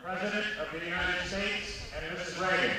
President of the United States and Mrs. Reagan.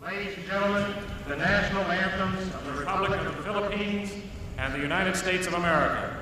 Ladies and gentlemen, the national anthems of the Republic of the Philippines and the United States of America.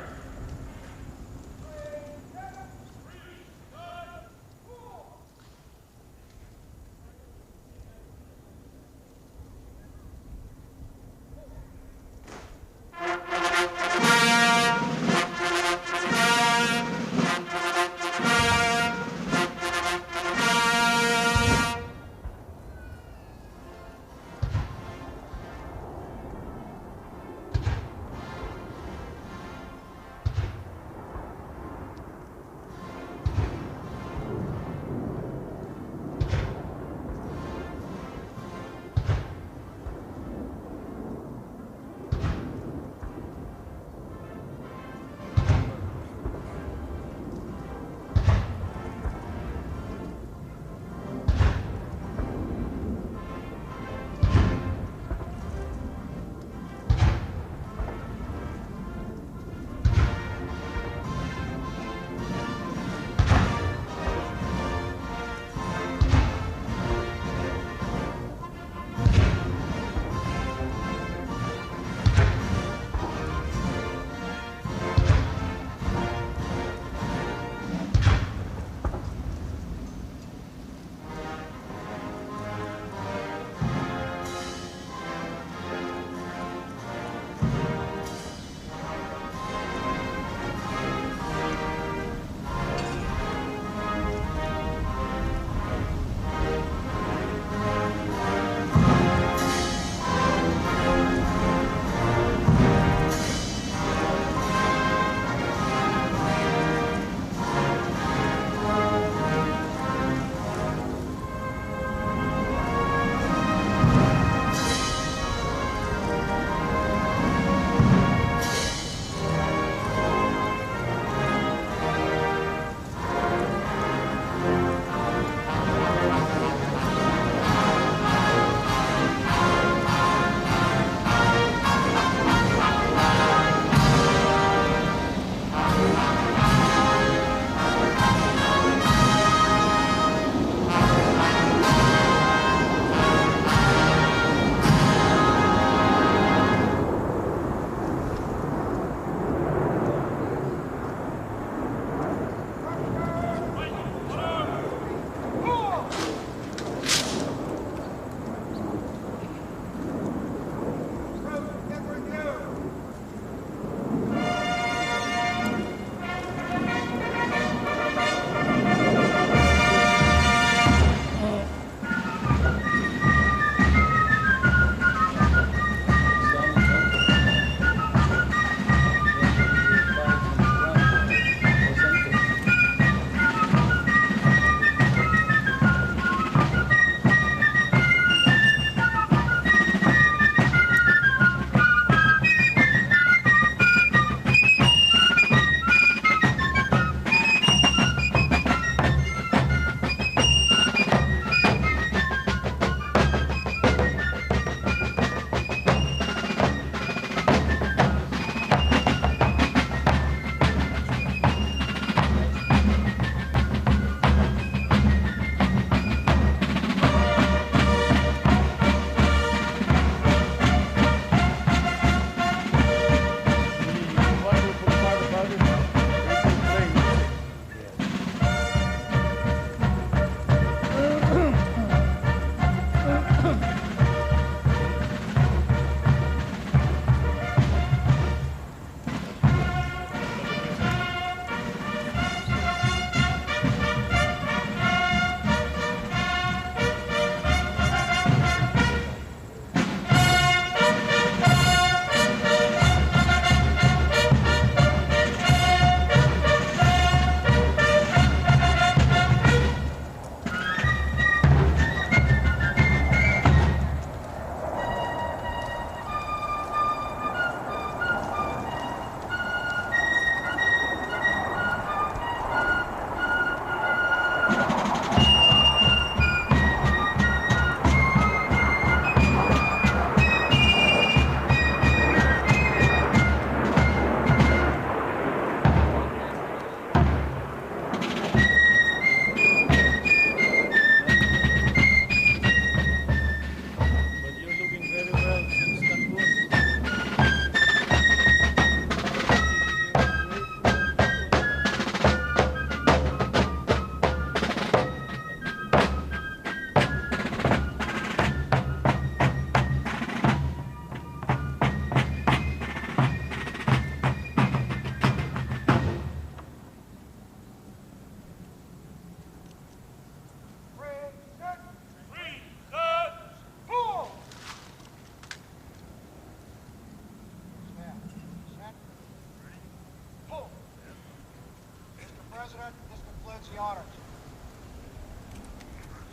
That's the honor.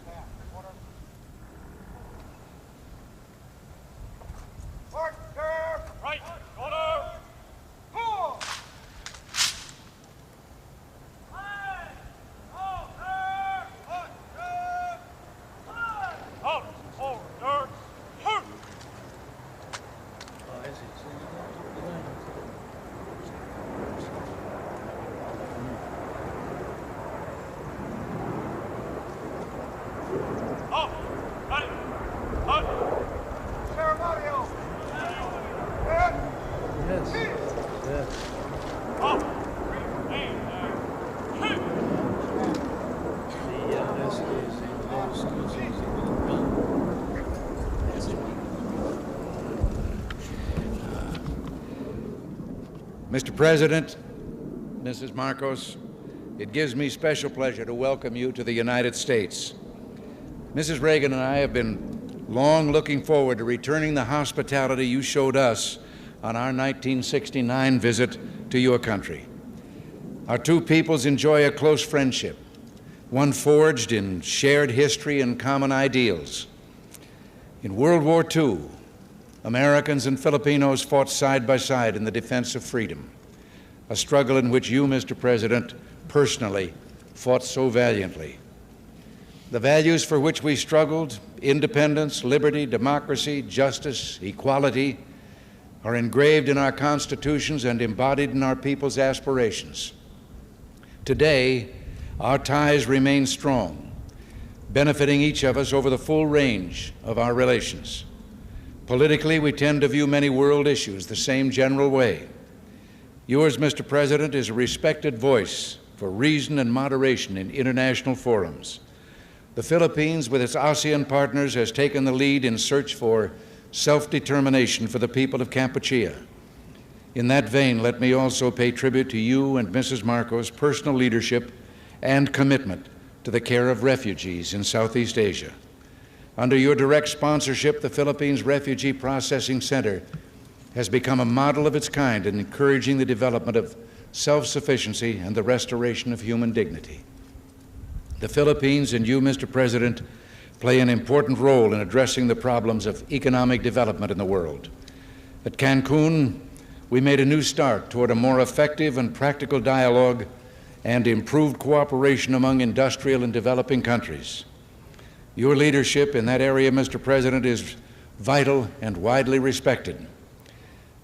Stand. Order. Order. Right. Order. Four. Out. Order. Hurt. Out. Right. Out. Ceremonial. Yes. Yes. Out. Remain there. Hit. Mr. President, Mrs. Marcos, it gives me special pleasure to welcome you to the United States. Mrs. Reagan and I have been long looking forward to returning the hospitality you showed us on our 1969 visit to your country. Our two peoples enjoy a close friendship, one forged in shared history and common ideals. In World War II, Americans and Filipinos fought side by side in the defense of freedom, a struggle in which you, Mr. President, personally fought so valiantly. The values for which we struggled, independence, liberty, democracy, justice, equality, are engraved in our constitutions and embodied in our people's aspirations. Today, our ties remain strong, benefiting each of us over the full range of our relations. Politically, we tend to view many world issues the same general way. Yours, Mr. President, is a respected voice for reason and moderation in international forums. The Philippines, with its ASEAN partners, has taken the lead in search for self-determination for the people of Kampuchea. In that vein, let me also pay tribute to you and Mrs. Marcos' personal leadership and commitment to the care of refugees in Southeast Asia. Under your direct sponsorship, the Philippines Refugee Processing Center has become a model of its kind in encouraging the development of self-sufficiency and the restoration of human dignity. The Philippines and you, Mr. President, play an important role in addressing the problems of economic development in the world. At Cancun, we made a new start toward a more effective and practical dialogue and improved cooperation among industrial and developing countries. Your leadership in that area, Mr. President, is vital and widely respected.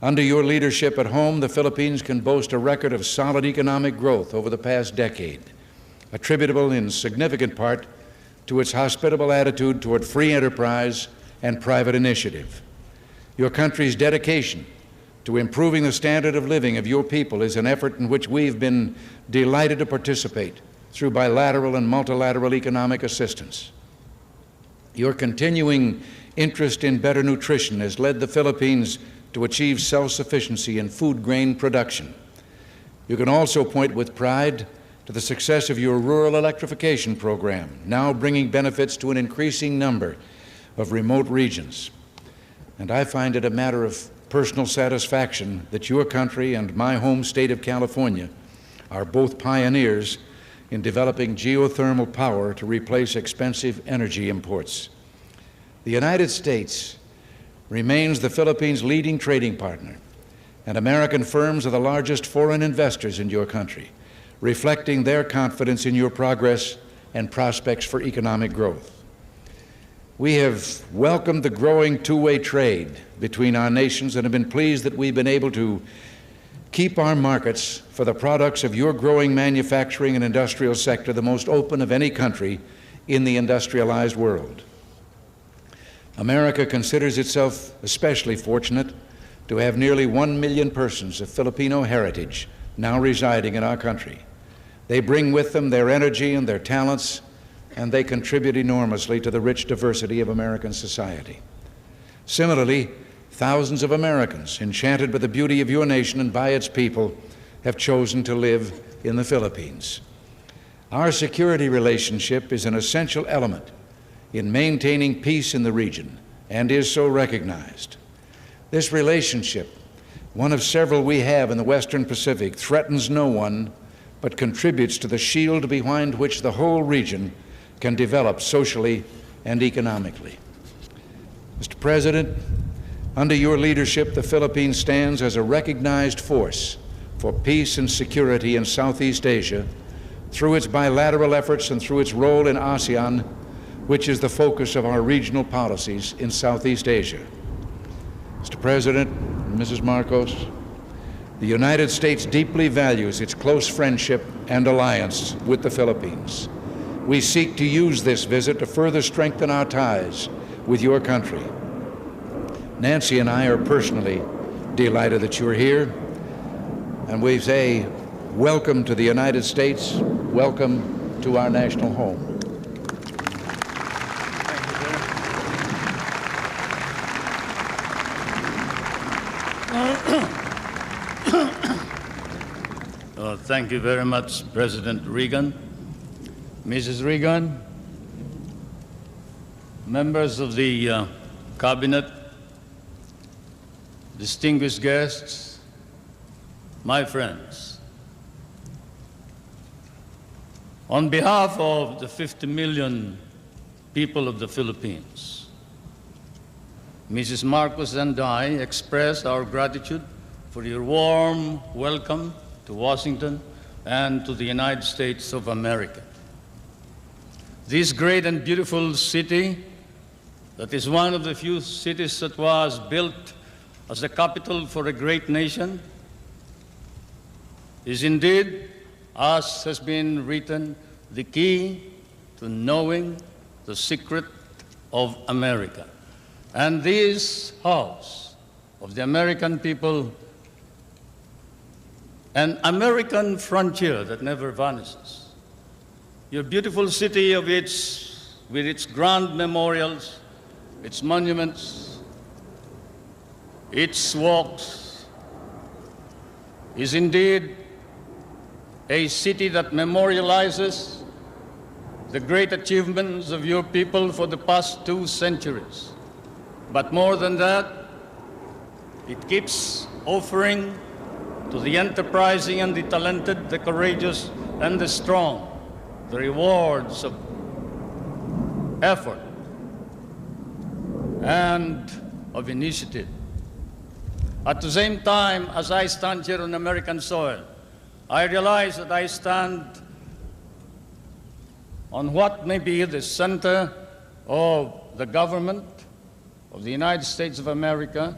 Under your leadership at home, the Philippines can boast a record of solid economic growth over the past decade, attributable in significant part to its hospitable attitude toward free enterprise and private initiative. Your country's dedication to improving the standard of living of your people is an effort in which we've been delighted to participate through bilateral and multilateral economic assistance. Your continuing interest in better nutrition has led the Philippines to achieve self-sufficiency in food grain production. You can also point with pride to the success of your rural electrification program, now bringing benefits to an increasing number of remote regions. And I find it a matter of personal satisfaction that your country and my home state of California are both pioneers in developing geothermal power to replace expensive energy imports. The United States remains the Philippines' leading trading partner, and American firms are the largest foreign investors in your country, reflecting their confidence in your progress and prospects for economic growth. We have welcomed the growing two-way trade between our nations and have been pleased that we've been able to keep our markets for the products of your growing manufacturing and industrial sector the most open of any country in the industrialized world. America considers itself especially fortunate to have nearly 1 million persons of Filipino heritage now residing in our country. They bring with them their energy and their talents, and they contribute enormously to the rich diversity of American society. Similarly, thousands of Americans, enchanted by the beauty of your nation and by its people, have chosen to live in the Philippines. Our security relationship is an essential element in maintaining peace in the region and is so recognized. This relationship, one of several we have in the Western Pacific, threatens no one but contributes to the shield behind which the whole region can develop socially and economically. Mr. President, under your leadership, the Philippines stands as a recognized force for peace and security in Southeast Asia through its bilateral efforts and through its role in ASEAN, which is the focus of our regional policies in Southeast Asia. Mr. President, Mrs. Marcos, the United States deeply values its close friendship and alliance with the Philippines. We seek to use this visit to further strengthen our ties with your country. Nancy and I are personally delighted that you're here, and we say welcome to the United States, welcome to our national home. Thank you very much, President Reagan. Mrs. Reagan, members of the Cabinet, distinguished guests, my friends. On behalf of the 50 million people of the Philippines, Mrs. Marcos and I express our gratitude for your warm welcome to Washington and to the United States of America. This great and beautiful city, that is one of the few cities that was built as the capital for a great nation, is indeed, as has been written, the key to knowing the secret of America. And this house of the American people, an American frontier that never vanishes. Your beautiful city with its grand memorials, its monuments, its walks, is indeed a city that memorializes the great achievements of your people for the past 2 centuries. But more than that, it keeps offering to the enterprising and the talented, the courageous and the strong, the rewards of effort and of initiative. At the same time, as I stand here on American soil, I realize that I stand on what may be the center of the government of the United States of America,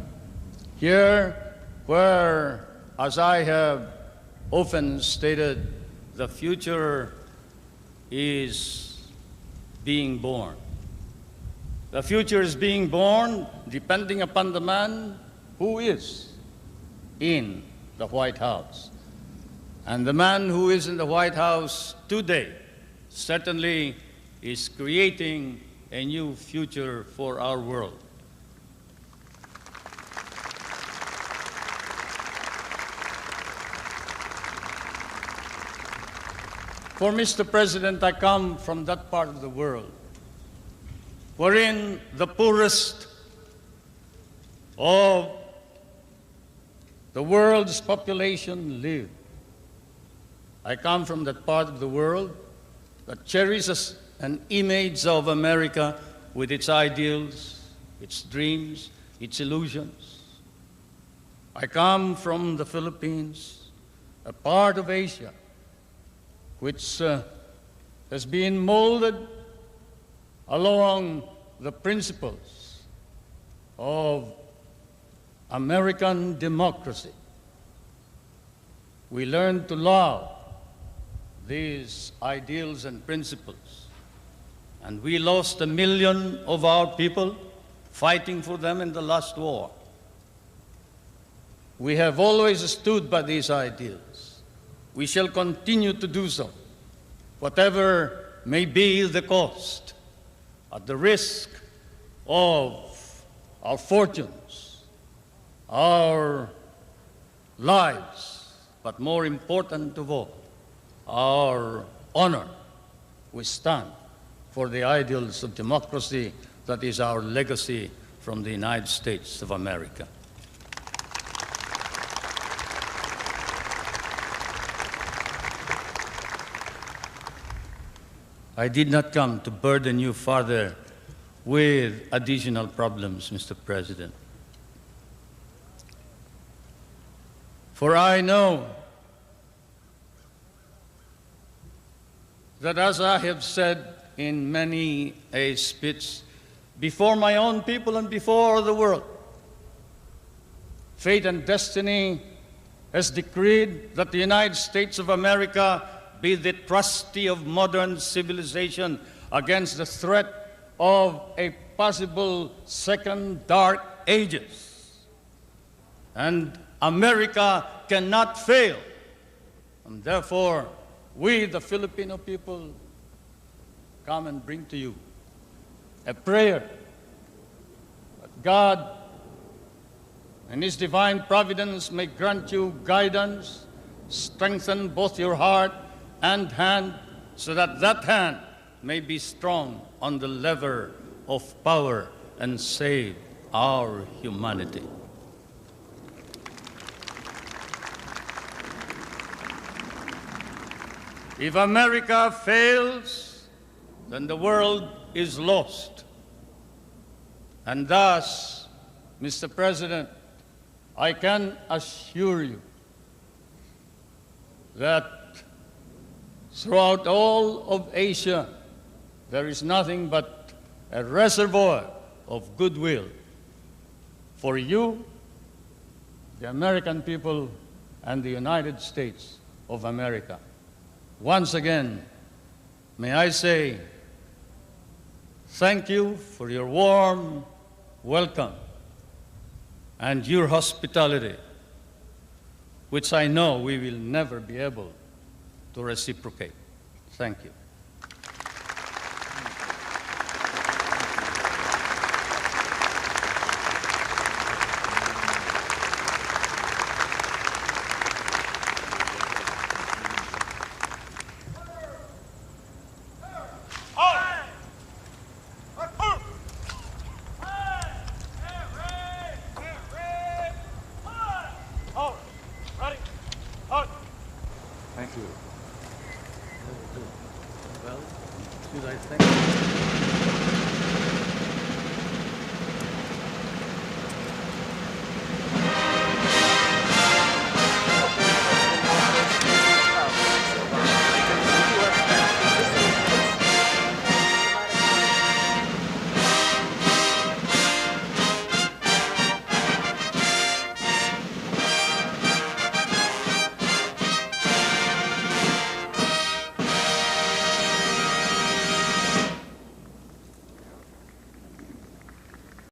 here where, as I have often stated, the future is being born. The future is being born depending upon the man who is in the White House. And the man who is in the White House today certainly is creating a new future for our world. For Mr. President, I come from that part of the world wherein the poorest of the world's population live. I come from that part of the world that cherishes an image of America with its ideals, its dreams, its illusions. I come from the Philippines, a part of Asia, which has been molded along the principles of American democracy. We learned to love these ideals and principles, and we lost 1 million of our people fighting for them in the last war. We have always stood by these ideals. We shall continue to do so, whatever may be the cost, at the risk of our fortunes, our lives, but more important of all, our honor. We stand for the ideals of democracy that is our legacy from the United States of America. I did not come to burden you further with additional problems, Mr. President. For I know that, as I have said in many a speech before my own people and before the world, fate and destiny has decreed that the United States of America be the trustee of modern civilization against the threat of a possible second dark ages. And America cannot fail. And therefore, we, the Filipino people, come and bring to you a prayer that God and His divine providence may grant you guidance, strengthen both your heart and hand, so that that hand may be strong on the lever of power and save our humanity. If America fails, then the world is lost. And thus, Mr. President, I can assure you that throughout all of Asia, there is nothing but a reservoir of goodwill for you, the American people, and the United States of America. Once again, may I say thank you for your warm welcome and your hospitality, which I know we will never be able to reciprocate. Thank you. Ready? Well, should I thank you?